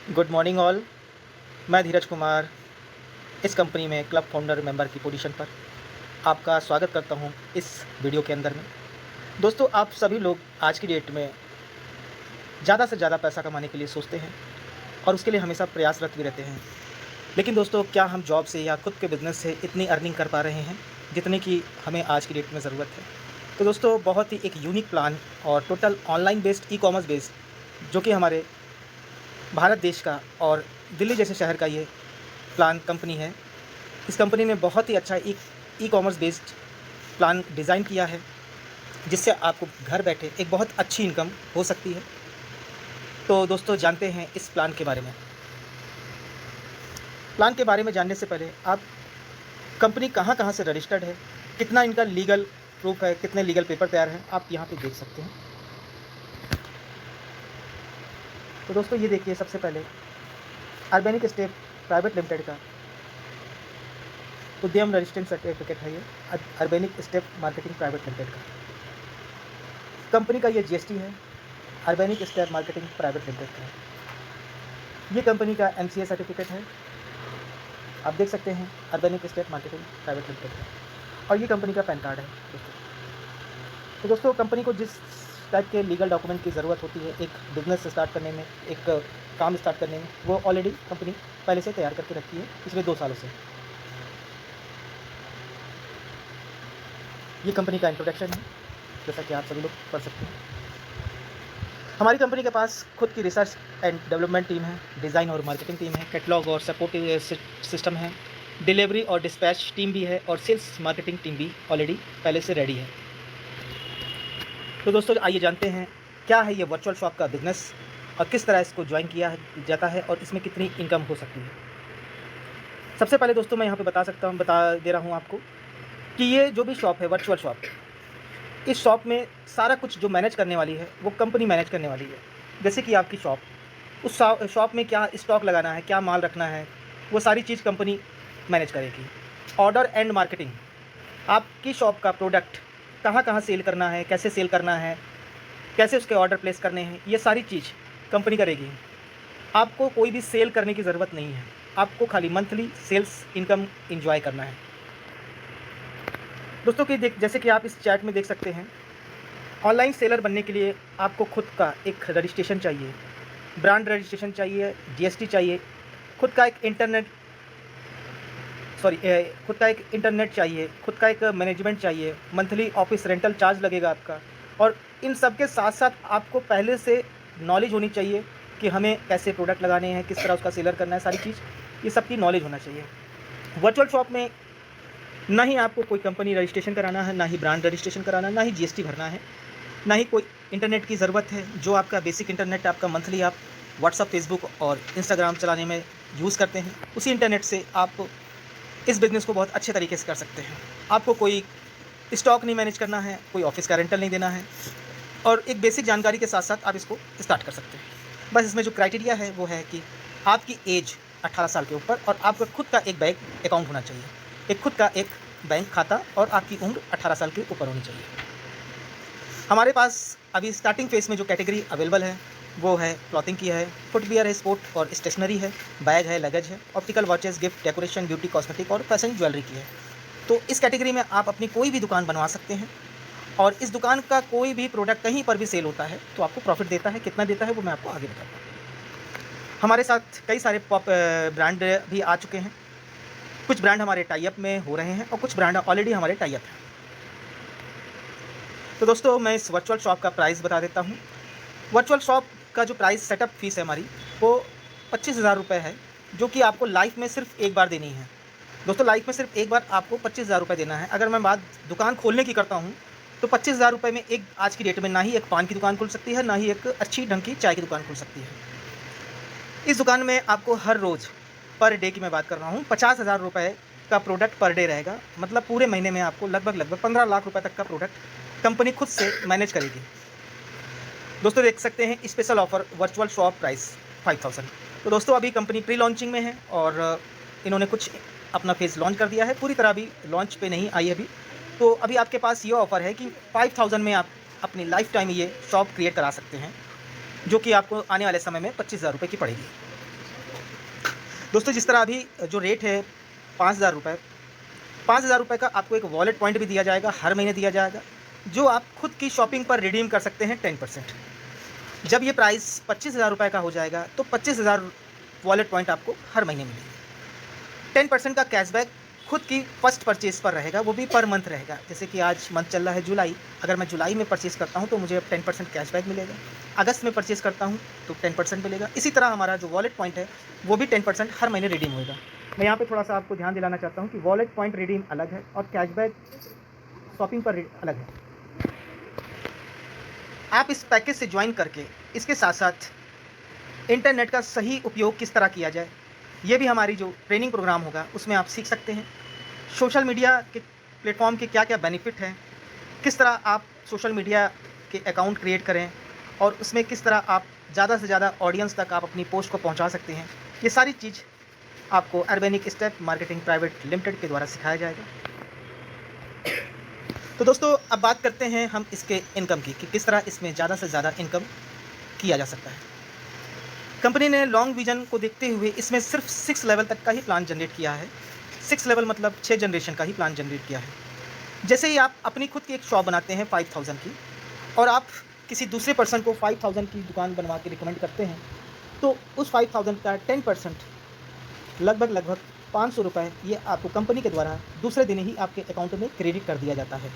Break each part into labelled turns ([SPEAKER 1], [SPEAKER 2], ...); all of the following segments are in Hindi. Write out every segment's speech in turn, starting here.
[SPEAKER 1] Good morning all. मैं धीरज कुमार इस कंपनी में क्लब फाउंडर मेंबर की पोजीशन पर आपका स्वागत करता हूं इस वीडियो के अंदर में। दोस्तों, आप सभी लोग आज की डेट में ज़्यादा से ज़्यादा पैसा कमाने के लिए सोचते हैं और उसके लिए हमेशा प्रयासरत भी रहते हैं। लेकिन दोस्तों, क्या हम जॉब से या खुद के बिज़नेस से इतनी अर्निंग कर पा रहे हैं जितने की हमें आज की डेट में ज़रूरत है? तो दोस्तों, बहुत ही एक यूनिक प्लान और total online based e-commerce based जो कि हमारे भारत देश का और दिल्ली जैसे शहर का ये प्लान कंपनी है। इस कंपनी ने बहुत ही अच्छा ई-कॉमर्स बेस्ड प्लान डिज़ाइन किया है, जिससे आपको घर बैठे एक बहुत अच्छी इनकम हो सकती है। तो दोस्तों, जानते हैं इस प्लान के बारे में। प्लान के बारे में जानने से पहले आप कंपनी कहाँ-कहाँ से रजिस्टर्ड है, कितना इनका लीगल प्रूफ है, कितने लीगल पेपर तैयार हैं, आप यहाँ पे देख सकते हैं। तो दोस्तों, ये देखिए, सबसे पहले ऑर्गेनिक स्टेप प्राइवेट लिमिटेड का उद्यम रजिस्ट्रेशन सर्टिफिकेट है ये, organic step marketing private limited का। कंपनी का ये जीएसटी है, organic step marketing private limited का। ये कंपनी का एमसीए सर्टिफिकेट है, आप देख सकते हैं, organic step marketing private limited का। और ये कंपनी का पैन कार्ड है दोस्तों। तो दोस्तों, कंपनी को जिस टाइप के लीगल डॉक्यूमेंट की ज़रूरत होती है एक बिज़नेस स्टार्ट करने में, एक काम स्टार्ट करने में, वो ऑलरेडी कंपनी पहले से तैयार करके रखी है पिछले 2 सालों से। ये कंपनी का इंट्रोडक्शन है, जैसा कि आप सभी लोग पढ़ सकते हैं। हमारी कंपनी के पास खुद की रिसर्च एंड डेवलपमेंट टीम है, डिज़ाइन और मार्केटिंग टीम है, कैटलॉग और सपोर्ट सिस्टम है, डिलीवरी और डिस्पैच टीम भी है और सेल्स मार्केटिंग टीम भी ऑलरेडी पहले से रेडी है। तो दोस्तों, आइए जानते हैं क्या है ये वर्चुअल शॉप का बिज़नेस और किस तरह इसको ज्वाइन किया जाता है और इसमें कितनी इनकम हो सकती है। सबसे पहले दोस्तों, मैं यहाँ पे बता दे रहा हूँ आपको कि ये जो भी शॉप है, वर्चुअल शॉप, इस शॉप में सारा कुछ जो मैनेज करने वाली है वो कंपनी मैनेज करने वाली है। जैसे कि आपकी शॉप, उस शॉप में क्या स्टॉक लगाना है, क्या माल रखना है, वो सारी चीज़ कंपनी मैनेज करेगी। ऑर्डर एंड मार्केटिंग, आपकी शॉप का प्रोडक्ट कहाँ-कहाँ सेल करना है, कैसे सेल करना है, कैसे उसके ऑर्डर प्लेस करने हैं, ये सारी चीज़ कंपनी करेगी। आपको कोई भी सेल करने की ज़रूरत नहीं है, आपको खाली मंथली सेल्स इनकम एन्जॉय करना है। दोस्तों, कि जैसे कि आप इस चैट में देख सकते हैं, ऑनलाइन सेलर बनने के लिए आपको खुद का एक रजिस्ट्रेशन चाहिए, ब्रांड रजिस्ट्रेशन चाहिए, जीएसटी चाहिए, खुद का एक इंटरनेट चाहिए, खुद का एक मैनेजमेंट चाहिए, मंथली ऑफिस रेंटल चार्ज लगेगा आपका। और इन सब के साथ साथ आपको पहले से नॉलेज होनी चाहिए कि हमें कैसे प्रोडक्ट लगाने हैं, किस तरह उसका सेलर करना है, सारी चीज़ ये सब की नॉलेज होना चाहिए। वर्चुअल शॉप में ना ही आपको कोई कंपनी रजिस्ट्रेशन कराना है, ना ही ब्रांड रजिस्ट्रेशन कराना है, ना ही जीएसटी भरना है, ना ही कोई इंटरनेट की ज़रूरत है। जो आपका बेसिक इंटरनेट आपका मंथली आप व्हाट्सअप, फेसबुक और इंस्टाग्राम चलाने में यूज़ करते हैं, उसी इंटरनेट से आप इस बिज़नेस को बहुत अच्छे तरीके से कर सकते हैं। आपको कोई स्टॉक नहीं मैनेज करना है, कोई ऑफिस का रेंटल नहीं देना है और एक बेसिक जानकारी के साथ-साथ आप इसको स्टार्ट कर सकते हैं। बस इसमें जो क्राइटेरिया है वो है कि आपकी एज 18 साल के ऊपर और आपका खुद का एक बैंक अकाउंट होना चाहिए। एक खुद का एक बैंक खाता और आपकी उम्र 18 साल के ऊपर होनी चाहिए। हमारे पास अभी स्टार्टिंग फेज़ में जो कैटेगरी अवेलेबल है वो है क्लॉथिंग की है, फुटवियर है, स्पोर्ट और स्टेशनरी है, बैग है, लगेज है, optical watches, gift, decoration, beauty, cosmetic और फैशन ज्वेलरी की है। तो इस कैटेगरी में आप अपनी कोई भी दुकान बनवा सकते हैं और इस दुकान का कोई भी प्रोडक्ट कहीं पर भी सेल होता है तो आपको प्रॉफिट देता है। कितना देता है वो मैं आपको आगे बताता हूँ। हमारे साथ कई सारे ब्रांड भी आ चुके हैं। कुछ ब्रांड हमारे टाई अप में हो रहे हैं और कुछ ब्रांड ऑलरेडी हमारे टाई अप हैं। तो दोस्तों, मैं इस वर्चुअल शॉप का प्राइस बता देता हूँ। वर्चुअल शॉप का जो प्राइस सेटअप फीस है हमारी, वो 25,000 रुपये है, जो कि आपको लाइफ में सिर्फ एक बार देनी है। दोस्तों, लाइफ में सिर्फ एक बार आपको 25,000 रुपये देना है। अगर मैं बात दुकान खोलने की करता हूँ तो 25,000 रुपये में एक आज की डेट में ना ही एक पान की दुकान खुल सकती है, ना ही एक अच्छी ढंग की चाय की दुकान खुल सकती है। इस दुकान में आपको हर रोज़ पर डे की मैं बात कर रहा हूँ, 50,000 रुपये का प्रोडक्ट पर डे रहेगा। मतलब पूरे महीने में आपको लगभग 15 लाख रुपये तक का प्रोडक्ट कंपनी खुद से मैनेज करेगी। दोस्तों, देख सकते हैं special offer virtual shop price 5,000। तो दोस्तों, अभी कंपनी प्री लॉन्चिंग में है और इन्होंने कुछ अपना फेज़ लॉन्च कर दिया है, पूरी तरह अभी लॉन्च पे नहीं आई अभी। तो अभी आपके पास ये ऑफ़र है कि 5,000 में आप अपनी लाइफ टाइम ये शॉप क्रिएट करा सकते हैं, जो कि आपको आने वाले समय में 25,000 रुपये की पड़ेगी। दोस्तों जिस तरह अभी जो रेट है 5,000 रुपये, 5,000 रुपये का आपको एक वॉलेट पॉइंट भी दिया जाएगा, हर महीने दिया जाएगा, जो आप खुद की शॉपिंग पर रिडीम कर सकते हैं 10%। जब ये प्राइस 25,000 रुपये का हो जाएगा तो 25,000 वॉलेट पॉइंट आपको हर महीने मिलेंगे। 10% का कैशबैक खुद की फर्स्ट परचेज़ पर रहेगा, वो भी पर मंथ रहेगा। जैसे कि आज मंथ चल रहा है जुलाई, अगर मैं जुलाई में परचेज़ करता हूँ तो मुझे 10% कैशबैक मिलेगा। अगस्त में परचेज़ करता हूँ तो 10% मिलेगा। इसी तरह हमारा जो वॉलेट पॉइंट है वो भी 10% हर महीने रिडीम होगा। मैं यहाँ पे थोड़ा सा आपको ध्यान दिलाना चाहता हूँ कि वॉलेट पॉइंट रिडीम अलग है और कैशबैक शॉपिंग पर अलग है। आप इस पैकेज से ज्वाइन करके इसके साथ साथ इंटरनेट का सही उपयोग किस तरह किया जाए, ये भी हमारी जो ट्रेनिंग प्रोग्राम होगा उसमें आप सीख सकते हैं। सोशल मीडिया के प्लेटफॉर्म के क्या क्या बेनिफिट हैं, किस तरह आप सोशल मीडिया के अकाउंट क्रिएट करें और उसमें किस तरह आप ज़्यादा से ज़्यादा ऑडियंस तक आप अपनी पोस्ट को पहुंचा सकते हैं, ये सारी चीज़ आपको Urbanic step marketing private limited के द्वारा सिखाया जाएगा। तो दोस्तों अब बात करते हैं हम इसके इनकम की कि किस तरह इसमें ज़्यादा से ज़्यादा इनकम किया जा सकता है। कंपनी ने लॉन्ग विजन को देखते हुए इसमें सिर्फ 6 लेवल तक का ही प्लान जनरेट किया है। 6 लेवल मतलब 6 जनरेशन का ही प्लान जनरेट किया है। जैसे ही आप अपनी खुद की एक शॉप बनाते हैं 5,000 की और आप किसी दूसरे पर्सन को 5,000 की दुकान बनवा के रिकमेंड करते हैं, तो उस 5,000 का 10% लगभग 500 रुपये ये आपको कंपनी के द्वारा दूसरे दिन ही आपके अकाउंट में क्रेडिट कर दिया जाता है।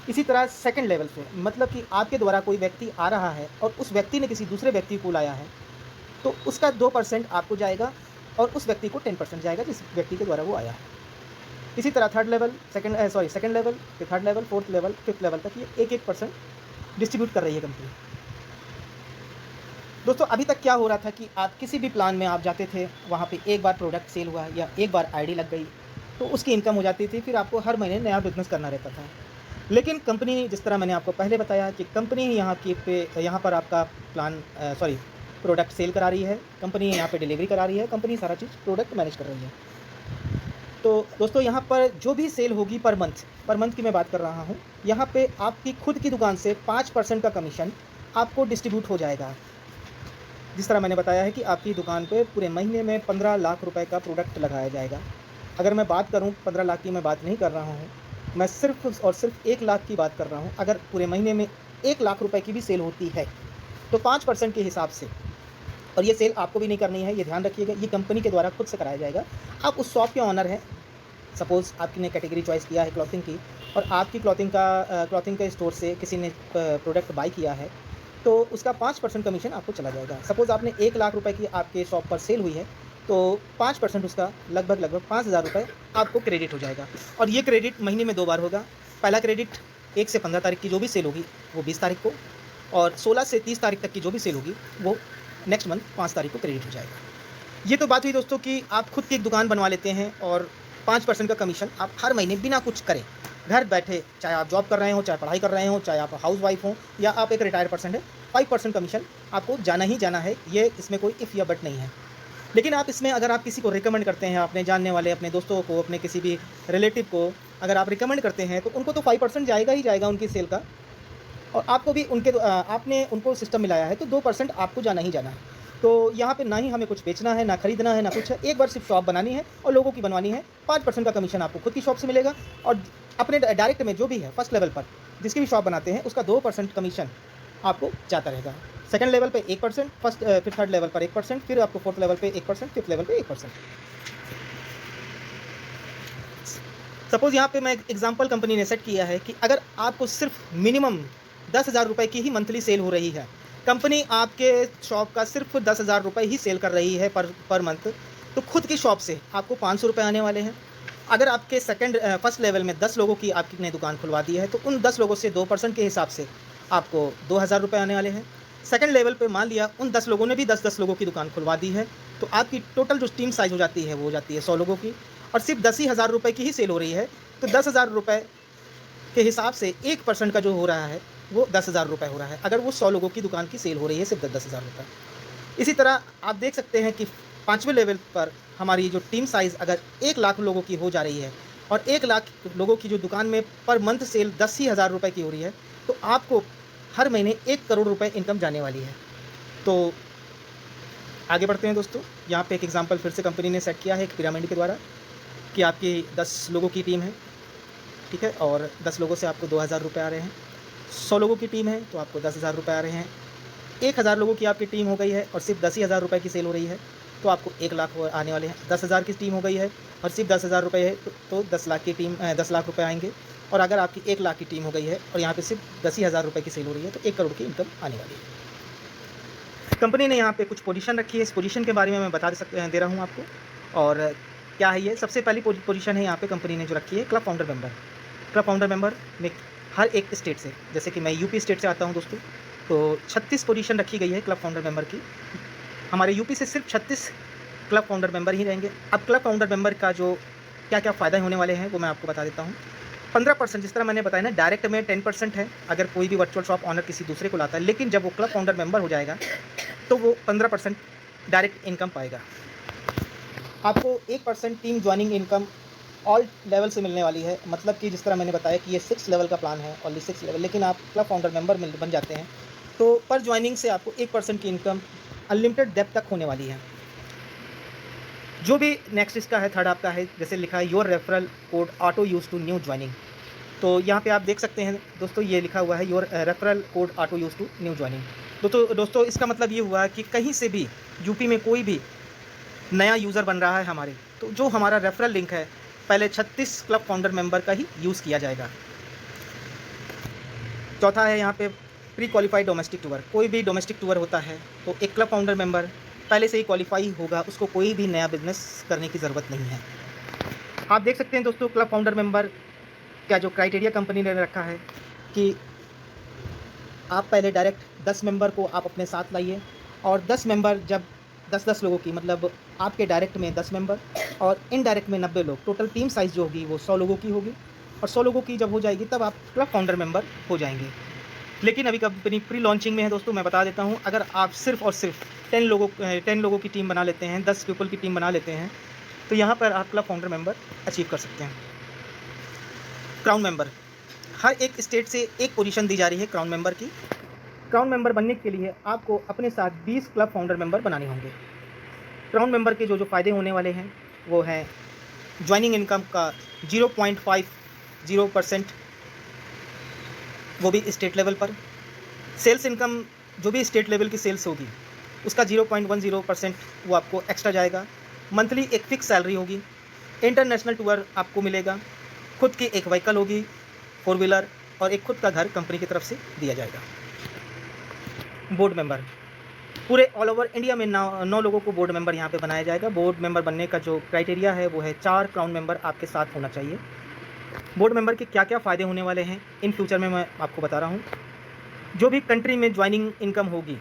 [SPEAKER 1] इसी तरह सेकंड लेवल पे मतलब कि आपके द्वारा कोई व्यक्ति आ रहा है और उस व्यक्ति ने किसी दूसरे व्यक्ति को लाया है, तो उसका 2% आपको जाएगा और उस व्यक्ति को 10% जाएगा जिस व्यक्ति के द्वारा वो आया है। इसी तरह सेकंड लेवल, फिर third level, fourth level, fifth level तक ये 1% डिस्ट्रीब्यूट कर रही है कंपनी। दोस्तों अभी तक क्या हो रहा था कि आप किसी भी प्लान में आप जाते थे, वहाँ पे एक बार प्रोडक्ट सेल हुआ या एक बार आईडी लग गई तो उसकी इनकम हो जाती थी, फिर आपको हर महीने नया बिजनेस करना रहता था। लेकिन कंपनी, जिस तरह मैंने आपको पहले बताया कि कंपनी यहाँ पर आपका प्रोडक्ट सेल करा रही है, कंपनी यहाँ पे डिलीवरी करा रही है, कंपनी सारा चीज़ प्रोडक्ट मैनेज कर रही है। तो दोस्तों यहाँ पर जो भी सेल होगी पर मंथ की मैं बात कर रहा हूँ, यहाँ पे आपकी खुद की दुकान से 5% का कमीशन आपको डिस्ट्रीब्यूट हो जाएगा। जिस तरह मैंने बताया है कि आपकी दुकान पे पूरे महीने में 15 लाख रुपए का प्रोडक्ट लगाया जाएगा। अगर मैं बात करूँ 15 लाख की मैं बात नहीं कर रहा हूँ, मैं सिर्फ और सिर्फ 1 लाख की बात कर रहा हूँ। अगर पूरे महीने में 1 लाख रुपए की भी सेल होती है तो 5% के हिसाब से, और ये सेल आपको भी नहीं करनी है, ये ध्यान रखिएगा, ये कंपनी के द्वारा खुद से कराया जाएगा। आप उस शॉप के ऑनर हैं, सपोज़ आपने कैटेगरी चॉइस किया है क्लॉथिंग की और आपकी क्लॉथिंग के स्टोर से किसी ने प्रोडक्ट बाई किया है, तो उसका 5% कमीशन आपको चला जाएगा। सपोज़ आपने 1 लाख रुपए की आपके शॉप पर सेल हुई है तो 5% उसका लगभग 5,000 रुपये आपको क्रेडिट हो जाएगा। और ये क्रेडिट महीने में 2 बार होगा। पहला क्रेडिट 1 से 15 तारीख की जो भी सेल होगी वो 20 तारीख को, और 16 से 30 तारीख तक की जो भी सेल होगी वो नेक्स्ट मंथ 5 तारीख को क्रेडिट हो जाएगा। ये तो बात हुई दोस्तों कि आप खुद की एक दुकान बनवा लेते हैं और 5% का कमीशन आप हर महीने बिना कुछ करें घर बैठे, चाहे आप जॉब कर रहे हो, चाहे पढ़ाई कर रहे हो, चाहे आप हाउस वाइफ हो या आप एक रिटायर्ड पर्सन है, 5% कमीशन आपको जाना ही जाना है। ये इसमें कोई इफ़ या बट नहीं है। लेकिन आप इसमें अगर आप किसी को रिकमेंड करते हैं, अपने जानने वाले, अपने दोस्तों को, अपने किसी भी रिलेटिव को अगर आप रिकमेंड करते हैं तो उनको तो 5% जाएगा ही जाएगा उनकी सेल का, और आपको भी आपने उनको सिस्टम मिलाया है तो 2% आपको जाना ही जाना है। तो यहाँ पे ना ही हमें कुछ बेचना है, ना खरीदना है, ना कुछ है, एक बार सिर्फ शॉप बनानी है और लोगों की बनवानी है। 5% का कमीशन आपको खुद की शॉप से मिलेगा और अपने डायरेक्ट में जो भी है फर्स्ट लेवल पर जिसकी भी शॉप बनाते हैं उसका 2% कमीशन आपको जाता रहेगा। सेकंड लेवल पे 1%, फिर थर्ड लेवल पर 1%, फिर आपको फोर्थ लेवल पे 1%, फिफ्थ लेवल पे 1%। सपोज़ यहाँ पे मैं एक एग्जांपल कंपनी ने सेट किया है कि अगर आपको सिर्फ मिनिमम 10,000 रुपये की ही मंथली सेल हो रही है, कंपनी आपके शॉप का सिर्फ 10,000 रुपये ही सेल कर रही है पर मंथ, तो खुद की शॉप से आपको 500 रुपये आने वाले हैं। अगर आपके फर्स्ट लेवल में 10 लोगों की आपने दुकान खुलवा दी है तो उन 10 लोगों से 2% के हिसाब से आपको 2,000 रुपये आने वाले हैं। सेकंड लेवल पे मान लिया उन 10 लोगों ने भी 10-10 लोगों की दुकान खुलवा दी है, तो आपकी टोटल जो टीम साइज़ हो जाती है वो हो जाती है 100 लोगों की, और सिर्फ 10,000 रुपये की ही सेल हो रही है, तो 10,000 रुपये के हिसाब से 1% का जो हो रहा है वो 10,000 रुपये हो रहा है, अगर वो 100 लोगों की दुकान की सेल हो रही है सिर्फ 10,000 रुपये। इसी तरह आप देख सकते हैं कि 5वें लेवल पर हमारी जो टीम साइज़ अगर 1 लाख लोगों की हो जा रही है और 1 लाख लोगों की जो दुकान में पर मंथ सेल 10,000 रुपये की हो रही है, तो आपको हर महीने 1 करोड़ रुपए इनकम जाने वाली है। तो आगे बढ़ते हैं दोस्तों। यहाँ पे एक एग्जांपल फिर से कंपनी ने सेट किया है एक पिरामिड के द्वारा कि आपकी 10 लोगों की टीम है, ठीक है, और 10 लोगों से आपको 2000 रुपये आ रहे हैं। 100 लोगों की टीम है तो आपको 10,000 रुपये आ रहे हैं। 1000 लोगों की आपकी टीम हो गई है और सिर्फ 10 ही हज़ार रुपये की सेल हो रही है तो आपको 1 लाख आने वाले हैं। 10,000 की टीम हो गई है और सिर्फ 10,000 रुपये है तो 10 लाख की टीम 10 लाख रुपये आएंगे। और अगर आपकी 1 लाख की टीम हो गई है और यहाँ पे सिर्फ 10 ही हज़ार रुपये की सेल हो रही है तो 1 करोड़ की इनकम आने वाली है। कंपनी ने यहाँ पे कुछ पोजीशन रखी है, इस पोजीशन के बारे में मैं दे रहा हूँ आपको। और क्या है ये, सबसे पहली पोजीशन है यहाँ पे कंपनी ने जो रखी है club founder member. Club founder member में हर एक स्टेट से, जैसे कि मैं यूपी स्टेट से आता हूँ दोस्तों, तो 36 पोजीशन रखी गई है क्लब फाउंडर मेंबर की। हमारे यूपी से सिर्फ 36 क्लब फाउंडर मेंबर ही रहेंगे। अब क्लब फाउंडर मेंबर का जो क्या क्या फ़ायदा होने वाले हैं वो मैं आपको बता देता हूँ। 15%, जिस तरह मैंने बताया ना, डायरेक्ट में 10% है अगर कोई भी वर्चुअल शॉप ऑनर किसी दूसरे को लाता है, लेकिन जब वो क्लब फाउंडर मेंबर हो जाएगा तो वो 15% डायरेक्ट इनकम पाएगा। आपको 1% team joining income all level से मिलने वाली है। मतलब कि जिस तरह मैंने बताया कि ये 6 लेवल का प्लान है, ओनली 6 लेवल, लेकिन आप क्लब फाउंडर मेंबर बन जाते हैं तो पर ज्वाइनिंग से आपको 1% की इनकम अनलिमिटेड डेप्थ तक होने वाली है। जो भी नेक्स्ट इसका है, थर्ड आपका है, जैसे लिखा है your referral code auto use to new joining. तो यहाँ पे आप देख सकते हैं दोस्तों, ये लिखा हुआ है your referral code auto use to new joining. तो दोस्तों इसका मतलब ये हुआ कि कहीं से भी यूपी में कोई भी नया यूज़र बन रहा है हमारे, तो जो हमारा रेफरल लिंक है पहले 36 क्लब फाउंडर मेंबर का ही यूज़ किया जाएगा। चौथा है यहाँ पे प्री क्वालिफाइड डोमेस्टिक टूर। कोई भी डोमेस्टिक टूर होता है तो एक क्लब फाउंडर मेंबर पहले से ही क्वालिफाई होगा, उसको कोई भी नया बिजनेस करने की ज़रूरत नहीं है। आप देख सकते हैं दोस्तों क्लब फाउंडर मेंबर क्या जो क्राइटेरिया कंपनी ने रखा है कि आप पहले डायरेक्ट 10 मेंबर को आप अपने साथ लाइए, और 10 मेंबर जब 10-10 लोगों की, मतलब आपके डायरेक्ट में 10 मेंबर और इनडायरेक्ट में 90 लोग, टोटल टीम साइज़ जो होगी वो 100 लोगों की होगी। और 100 लोगों की जब हो जाएगी तब आप क्लब फाउंडर मेंबर हो जाएंगे। लेकिन अभी कंपनी प्री लॉन्चिंग में है दोस्तों, मैं बता देता हूँ, अगर आप सिर्फ और सिर्फ 10 लोगों की टीम बना लेते हैं, 10 पीपल की टीम बना लेते हैं, तो यहाँ पर आप क्लब फाउंडर मेंबर अचीव कर सकते हैं। क्राउन मेंबर, हर एक स्टेट से एक पोजीशन दी जा रही है क्राउन मेंबर की। क्राउन मेंबर बनने के लिए आपको अपने साथ 20 क्लब फाउंडर मेंबर बनाने होंगे। क्राउन मेंबर के जो फ़ायदे होने वाले हैं वो हैं ज्वाइनिंग इनकम का 0.50%, वो भी स्टेट लेवल पर। सेल्स इनकम, जो भी स्टेट लेवल की सेल्स होगी उसका 0.10% वो आपको एक्स्ट्रा जाएगा। मंथली एक फिक्स सैलरी होगी। इंटरनेशनल टूर आपको मिलेगा। खुद की एक व्हीकल होगी 4 व्हीलर, और एक खुद का घर कंपनी की तरफ से दिया जाएगा। बोर्ड मेंबर, पूरे ऑल ओवर इंडिया में 9 लोगों को बोर्ड मेंबर यहाँ पे बनाया जाएगा। बोर्ड मेंबर बनने का जो क्राइटेरिया है वो है 4 क्राउन मेंबर आपके साथ होना चाहिए। बोर्ड मेंबर के क्या क्या फ़ायदे होने वाले हैं इन फ्यूचर में मैं आपको बता रहा हूँ। जो भी कंट्री में ज्वाइनिंग इनकम होगी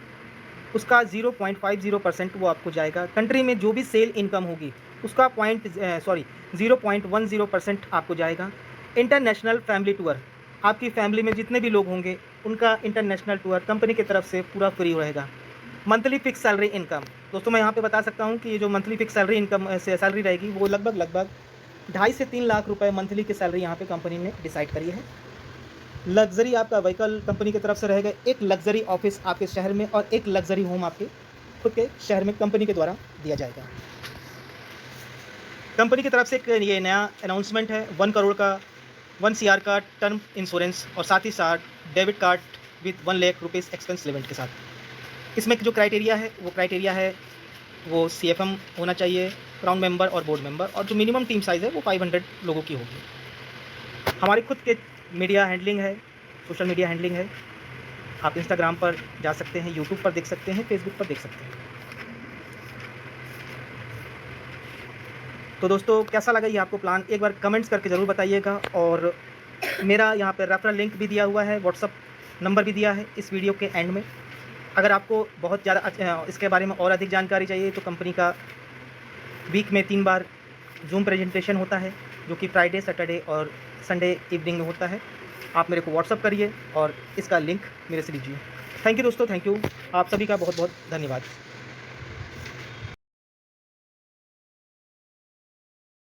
[SPEAKER 1] उसका 0.50% वो आपको जाएगा। कंट्री में जो भी सेल इनकम होगी उसका 0.10% आपको जाएगा। इंटरनेशनल फैमिली टूर, आपकी फैमिली में जितने भी लोग होंगे उनका इंटरनेशनल टूर कंपनी की तरफ से पूरा फ्री रहेगा। मंथली फिक्स सैलरी इनकम, दोस्तों मैं यहाँ पे बता सकता हूँ कि ये जो मंथली फिक्स सैलरी इनकम से सैलरी रहेगी वो लगभग 2.5 से 3 लाख रुपए मंथली की सैलरी यहाँ पे कंपनी ने डिसाइड करी है। लग्जरी आपका व्हीकल कंपनी की तरफ से रहेगा। एक लग्जरी ऑफिस आपके शहर में और एक लग्जरी होम आपके खुद के शहर में कंपनी के द्वारा दिया जाएगा। कंपनी की तरफ से एक ये नया अनाउंसमेंट है 1 करोड़ का 1 CR का टर्म इंश्योरेंस, और साथ ही साथ debit card with 1 lakh rupees expense limit के साथ। इसमें जो क्राइटेरिया है वो CFM होना चाहिए, क्राउन मेंबर और बोर्ड मेंबर, और जो मिनिमम टीम साइज़ है वो 500 लोगों की होगी। हमारी खुद के मीडिया हैंडलिंग है, सोशल मीडिया हैंडलिंग है। आप इंस्टाग्राम पर जा सकते हैं, यूट्यूब पर देख सकते हैं, फेसबुक पर देख सकते हैं। तो दोस्तों कैसा लगा ये आपको प्लान, एक बार कमेंट्स करके ज़रूर बताइएगा। और मेरा यहाँ पर रेफरल लिंक भी दिया हुआ है, व्हाट्सअप नंबर भी दिया है इस वीडियो के एंड में। अगर आपको बहुत ज़्यादा इसके बारे में और अधिक जानकारी चाहिए तो कंपनी का वीक में 3 बार जूम प्रेजेंटेशन होता है, जो कि फ्राइडे, सैटरडे और संडे इवनिंग में होता है। आप मेरे को व्हाट्सअप करिए और इसका लिंक मेरे से लीजिए। थैंक यू दोस्तों, थैंक यू। आप सभी का बहुत बहुत धन्यवाद।